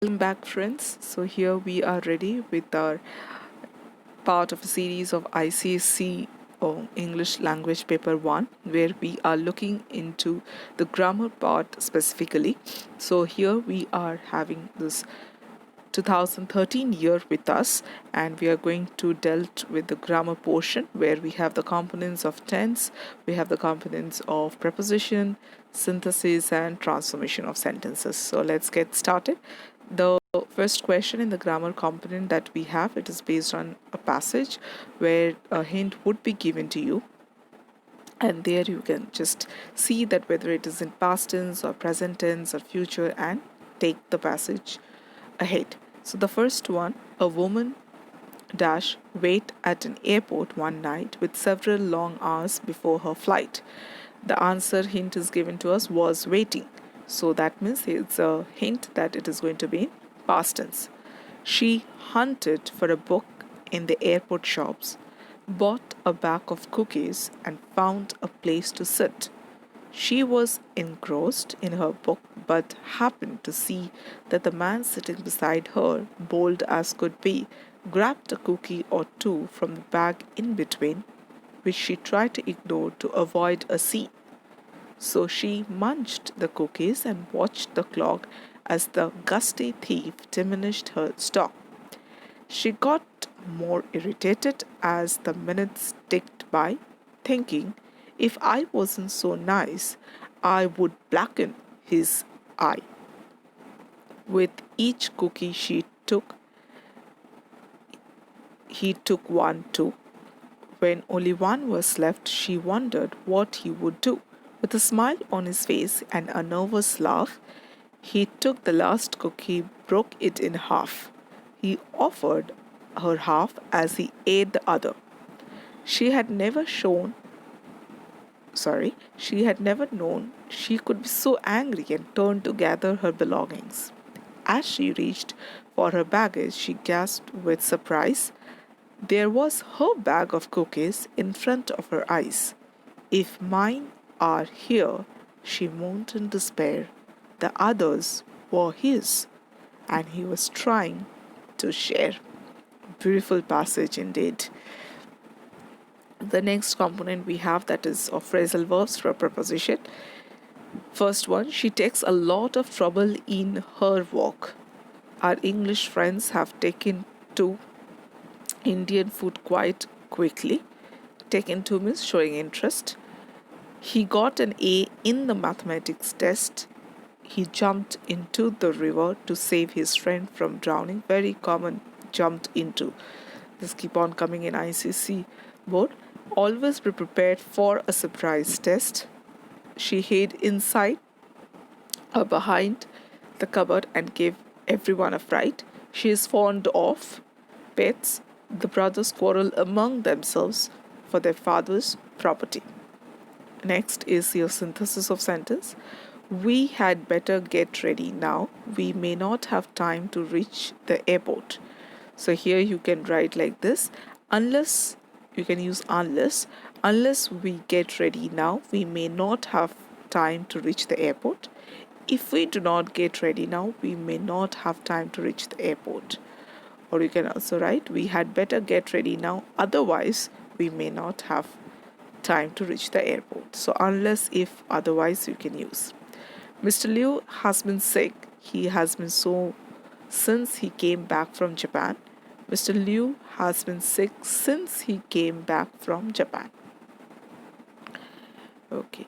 Welcome back, friends. So, here we are ready with our part of a series of ICSE English Language Paper 1, where we are looking into the grammar part specifically. So, here we are having this 2013 year with us, and we are going to delve with the grammar portion where we have the components of tense, we have the components of preposition, synthesis, and transformation of sentences. So let's get started. The first question in the grammar component that we have, it is based on a passage where a hint would be given to you, and there you can just see that whether it is in past tense or present tense or future, and take the passage ahead. So the first one, a woman dash wait at an airport one night with several long hours before her flight. The answer hint is given to us was waiting. So that means it's a hint that it is going to be in past tense. She hunted for a book in the airport shops, bought a bag of cookies, and found a place to sit. She was engrossed in her book but happened to see that the man sitting beside her, bold as could be, grabbed a cookie or two from the bag in between, which she tried to ignore to avoid a scene. So she munched the cookies and watched the clock as the gusty thief diminished her stock. She got more irritated as the minutes ticked by, thinking, if I wasn't so nice, I would blacken his eye. With each cookie he took one too. When only one was left, she wondered what he would do. With a smile on his face and a nervous laugh, he took the last cookie, broke it in half. He offered her half as he ate the other. She had never shown she had never known she could be so angry and turned to gather her belongings. As she reached for her baggage, she gasped with surprise. There was her bag of cookies in front of her eyes. If mine are here, she moaned in despair, the others were his, and he was trying to share. Beautiful passage indeed. The next component we have, that is of phrasal verbs for preposition. First one, she takes a lot of trouble in her walk. Our English friends have taken to Indian food quite quickly. Taken to means showing interest. He got an A in the mathematics test. He jumped into the river to save his friend from drowning. Very common, jumped into. This keep on coming in ICSE board. Always be prepared for a surprise test. She hid inside or behind the cupboard and gave everyone a fright. She is fond of pets. The brothers quarrel among themselves for their father's property. Next is your synthesis of sentence. We had better get ready now. We may not have time to reach the airport. So here you can write like this. Unless, you can use unless we get ready now, we may not have time to reach the airport. If we do not get ready now, we may not have time to reach the airport. Or you can also write, we had better get ready now, otherwise we may not have time to reach the airport. So unless, if, otherwise you can use. Mr. Liu has been sick. He has been so since he came back from Japan. Mr. Liu has been sick since he came back from Japan. Okay.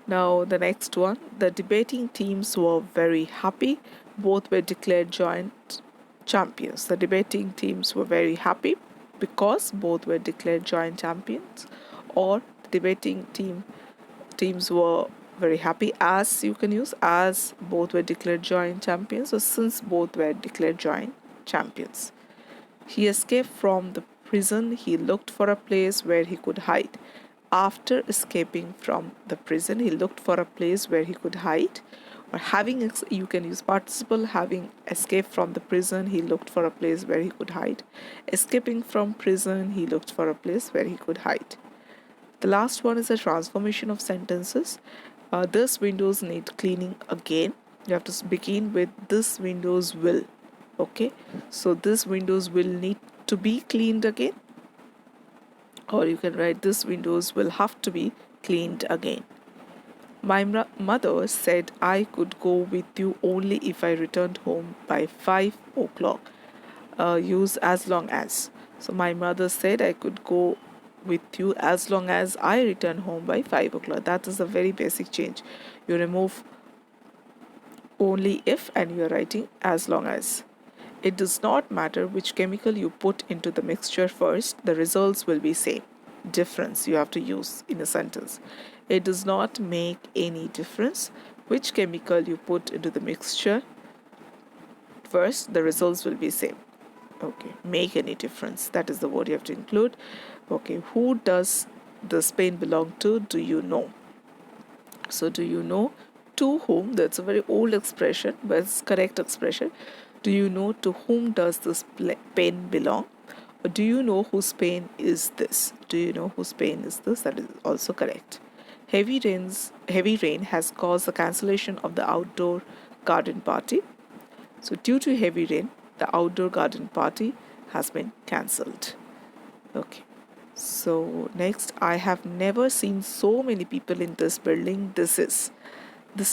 Now the next one. The debating teams were very happy. Both were declared joint champions. The debating teams were very happy because both were declared joint champions, or the debating teams were very happy, as you can use, as both were declared joint champions, or since both were declared joint champions. He escaped from the prison. He looked for a place where he could hide. After escaping from the prison, he looked for a place where he could hide. Or you can use participle. Having escaped from the prison, he looked for a place where he could hide. Escaping from prison, he looked for a place where he could hide. The last one is a transformation of sentences. This windows need cleaning again. You have to begin with this windows will. Okay, so these windows will need to be cleaned again, or you can write this windows will have to be cleaned again. My mother said I could go with you only if I returned home by 5 o'clock. Use as long as. So my mother said I could go with you as long as I return home by 5 o'clock. That is a very basic change. You remove only if and you are writing as long as. It does not matter which chemical you put into the mixture first, the results will be same. Difference you have to use in a sentence. It does not make any difference which chemical you put into the mixture first, the results will be same. Okay, make any difference, that is the word you have to include. Okay, who does this pen belong to? Do you know? So do you know to whom? That's a very old expression, but it's correct expression. Do you know to whom does this pen belong? Or do you know whose pen is this? Do you know whose pen is this? That is also correct. Heavy rain has caused the cancellation of the outdoor garden party. So due to heavy rain, the outdoor garden party has been cancelled. Okay. So next, I have never seen so many people in this building. This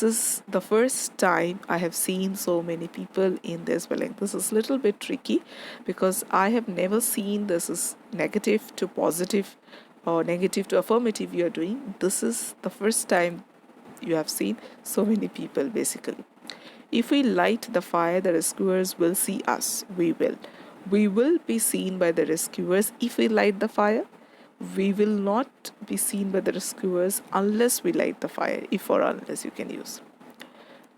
is the first time I have seen so many people in this building. This is a little bit tricky because I have never seen this is negative to positive or negative to affirmative you are doing. This is the first time you have seen so many people basically. If we light the fire, the rescuers will see us. We will. We will be seen by the rescuers if we light the fire. We will not be seen by the rescuers unless we light the fire. If or unless you can use.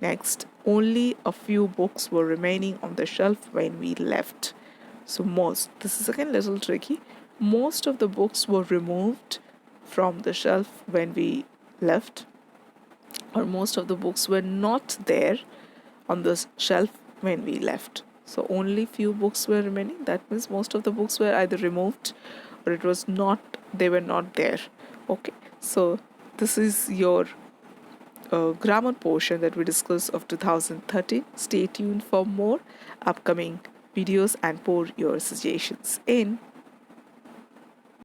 Next, only a few books were remaining on the shelf when we left. So this is again a little tricky. Most of the books were removed from the shelf when we left, or most of the books were not there on the shelf when we left. So only few books were remaining. That means most of the books were either removed or they were not there. Okay, so this is your grammar portion that we discussed of 2013. Stay tuned for more upcoming videos and pour your suggestions in.